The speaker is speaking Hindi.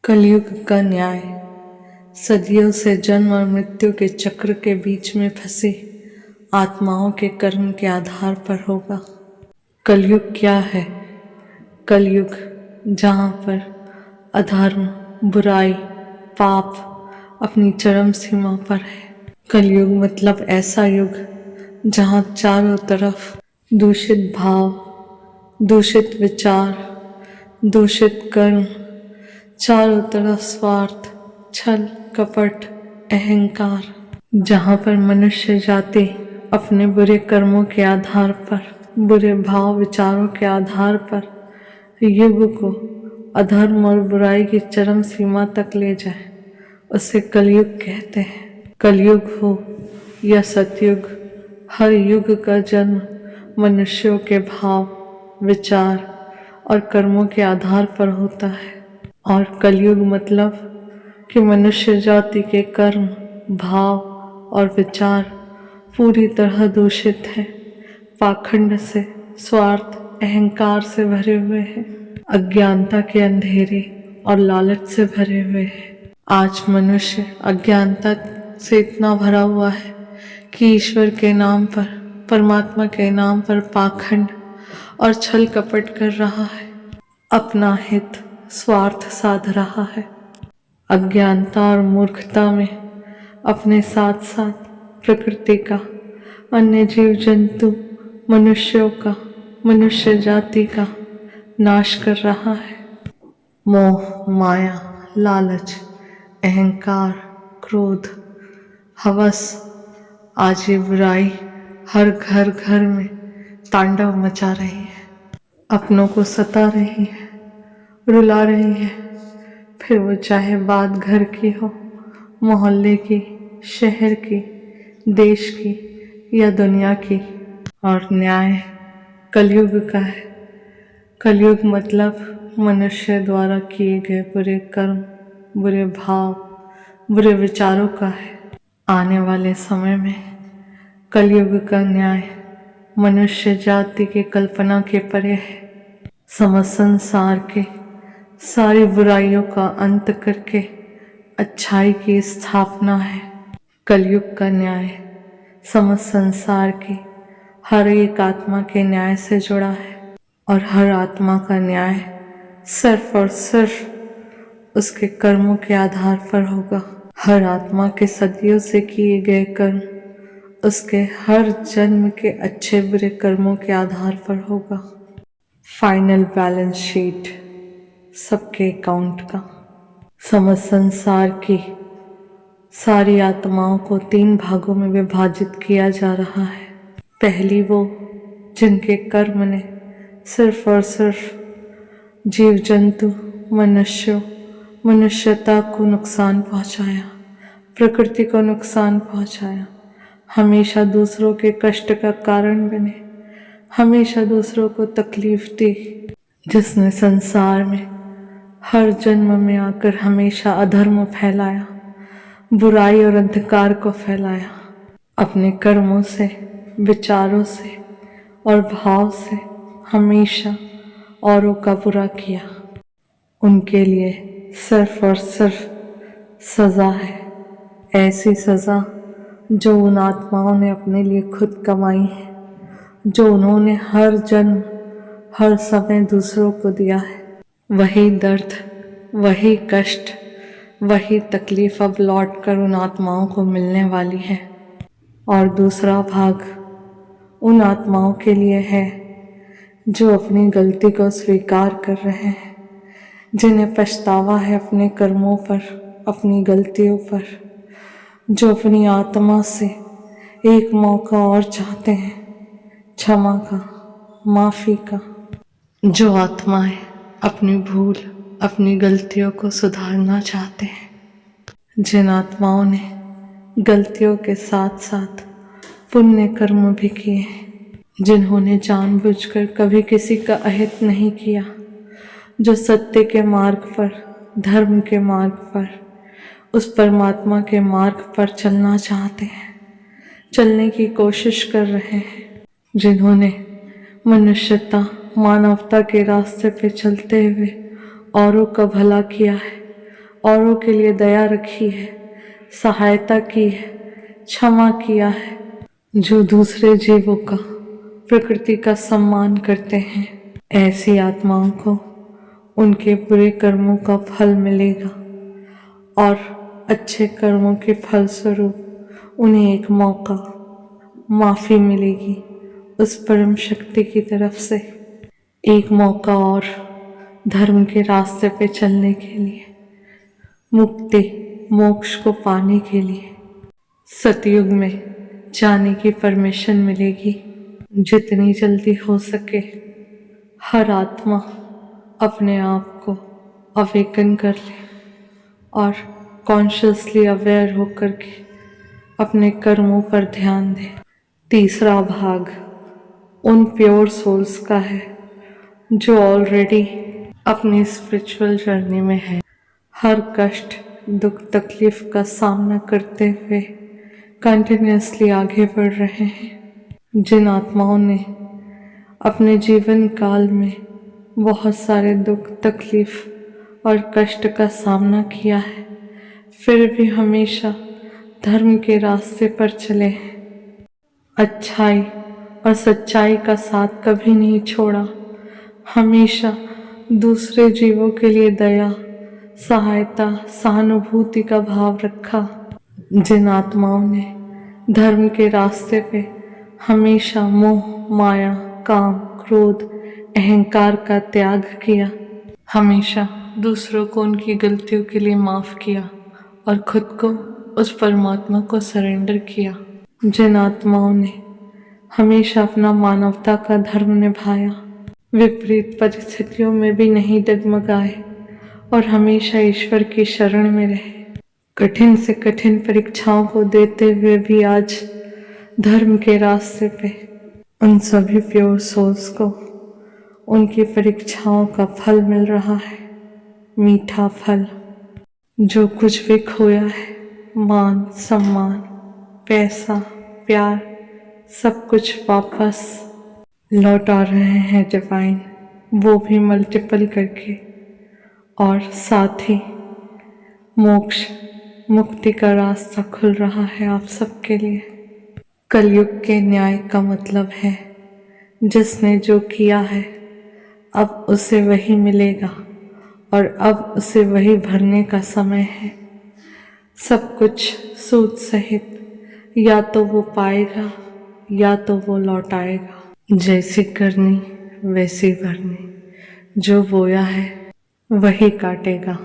कलयुग का न्याय सदियों से जन्म और मृत्यु के चक्र के बीच में फंसी आत्माओं के कर्म के आधार पर होगा। कलयुग क्या है? कलयुग जहाँ पर अधर्म, बुराई, पाप अपनी चरम सीमा पर है। कलयुग मतलब ऐसा युग जहाँ चारों तरफ दूषित भाव, दूषित विचार, दूषित कर्म, चारों तरफ स्वार्थ, छल, कपट, अहंकार, जहाँ पर मनुष्य जाति अपने बुरे कर्मों के आधार पर, बुरे भाव विचारों के आधार पर युग को अधर्म और बुराई की चरम सीमा तक ले जाए, उसे कलयुग कहते हैं। कलयुग हो या सतयुग, हर युग का जन्म मनुष्यों के भाव, विचार और कर्मों के आधार पर होता है। और कलयुग मतलब कि मनुष्य जाति के कर्म, भाव और विचार पूरी तरह दूषित हैं, पाखंड से, स्वार्थ, अहंकार से भरे हुए हैं, अज्ञानता के अंधेरे और लालच से भरे हुए हैं। आज मनुष्य अज्ञानता से इतना भरा हुआ है कि ईश्वर के नाम पर, परमात्मा के नाम पर पाखंड और छल कपट कर रहा है, अपना हित, स्वार्थ साध रहा है। अज्ञानता और मूर्खता में अपने साथ साथ प्रकृति का, अन्य जीव जंतु, मनुष्यों का, मनुष्य जाति का नाश कर रहा है। मोह, माया, लालच, अहंकार, क्रोध, हवस, आज ये बुराई हर घर घर में तांडव मचा रही है, अपनों को सता रही है, रुला रही है, फिर वो चाहे बात घर की हो, मोहल्ले की, शहर की, देश की या दुनिया की। और न्याय कलयुग का है। कलयुग मतलब मनुष्य द्वारा किए गए बुरे कर्म, बुरे भाव, बुरे विचारों का है। आने वाले समय में कलयुग का न्याय मनुष्य जाति की कल्पना के परे है। समस्त संसार के सारी बुराइयों का अंत करके अच्छाई की स्थापना है। कलयुग का न्याय समस्त संसार की हर एक आत्मा के न्याय से जुड़ा है, और हर आत्मा का न्याय सिर्फ और सिर्फ उसके कर्मों के आधार पर होगा। हर आत्मा के सदियों से किए गए कर्म उसके हर जन्म के अच्छे बुरे कर्मों के आधार पर होगा। फाइनल बैलेंस शीट सबके अकाउंट का। समस्त संसार की सारी आत्माओं को 3 भागों में विभाजित किया जा रहा है। पहली वो जिनके कर्म ने सिर्फ और सिर्फ जीव जंतु, मनुष्यों, मनुष्यता को नुकसान पहुंचाया, प्रकृति को नुकसान पहुंचाया, हमेशा दूसरों के कष्ट का कारण बने, हमेशा दूसरों को तकलीफ दी, जिसने संसार में हर जन्म में आकर हमेशा अधर्म फैलाया, बुराई और अंधकार को फैलाया, अपने कर्मों से, विचारों से और भाव से हमेशा औरों का बुरा किया। उनके लिए सिर्फ और सिर्फ सज़ा है, ऐसी सज़ा जो उन आत्माओं ने अपने लिए खुद कमाई है, जो उन्होंने हर जन्म, हर समय दूसरों को दिया है। वही दर्द, वही कष्ट, वही तकलीफ अब लौट कर उन आत्माओं को मिलने वाली है। और दूसरा भाग उन आत्माओं के लिए है जो अपनी गलती को स्वीकार कर रहे हैं, जिन्हें पछतावा है अपने कर्मों पर, अपनी गलतियों पर, जो अपनी आत्मा से एक मौका और चाहते हैं, क्षमा का, माफ़ी का। जो आत्माएं अपनी भूल, अपनी गलतियों को सुधारना चाहते हैं, जिन आत्माओं ने गलतियों के साथ साथ पुण्य कर्म भी किए हैं, जिन्होंने जानबूझकर कभी किसी का अहित नहीं किया, जो सत्य के मार्ग पर, धर्म के मार्ग पर, उस परमात्मा के मार्ग पर चलना चाहते हैं, चलने की कोशिश कर रहे हैं, जिन्होंने मनुष्यता, मानवता के रास्ते पे चलते हुए औरों का भला किया है, औरों के लिए दया रखी है, सहायता की है, क्षमा किया है, जो दूसरे जीवों का, प्रकृति का सम्मान करते हैं, ऐसी आत्माओं को उनके बुरे कर्मों का फल मिलेगा और अच्छे कर्मों के फलस्वरूप उन्हें एक मौका, माफ़ी मिलेगी उस परम शक्ति की तरफ से, एक मौका और धर्म के रास्ते पे चलने के लिए, मुक्ति मोक्ष को पाने के लिए सतयुग में जाने की परमिशन मिलेगी। जितनी जल्दी हो सके हर आत्मा अपने आप को अवेकन कर ले और कॉन्शियसली अवेयर होकर के अपने कर्मों पर ध्यान दे। तीसरा भाग उन प्योर सोल्स का है जो ऑलरेडी अपनी स्पिरिचुअल जर्नी में है, हर कष्ट दुख तकलीफ का सामना करते हुए कंटिन्यूसली आगे बढ़ रहे हैं। जिन आत्माओं ने अपने जीवन काल में बहुत सारे दुख तकलीफ और कष्ट का सामना किया है, फिर भी हमेशा धर्म के रास्ते पर चले हैं, अच्छाई और सच्चाई का साथ कभी नहीं छोड़ा, हमेशा दूसरे जीवों के लिए दया, सहायता, सहानुभूति का भाव रखा। जिन आत्माओं ने धर्म के रास्ते पे हमेशा मोह, माया, काम, क्रोध, अहंकार का त्याग किया, हमेशा दूसरों को उनकी गलतियों के लिए माफ़ किया और खुद को उस परमात्मा को सरेंडर किया। जिन आत्माओं ने हमेशा अपना मानवता का धर्म निभाया, विपरीत परिस्थितियों में भी नहीं डगमगाए और हमेशा ईश्वर की शरण में रहे, कठिन से कठिन परीक्षाओं को देते हुए भी आज धर्म के रास्ते पे, उन सभी प्योर सोल्स को उनकी परीक्षाओं का फल मिल रहा है, मीठा फल। जो कुछ भी खोया है, मान सम्मान, पैसा, प्यार, सब कुछ वापस लौटा रहे हैं डिवाइन, वो भी मल्टीपल करके, और साथ ही मोक्ष मुक्ति का रास्ता खुल रहा है आप सबके लिए। कलयुग के न्याय का मतलब है जिसने जो किया है अब उसे वही मिलेगा और अब उसे वही भरने का समय है। सब कुछ सूद सहित या तो वो पाएगा या तो वो लौटाएगा। जैसी करनी वैसी भरनी, जो बोया है वही काटेगा।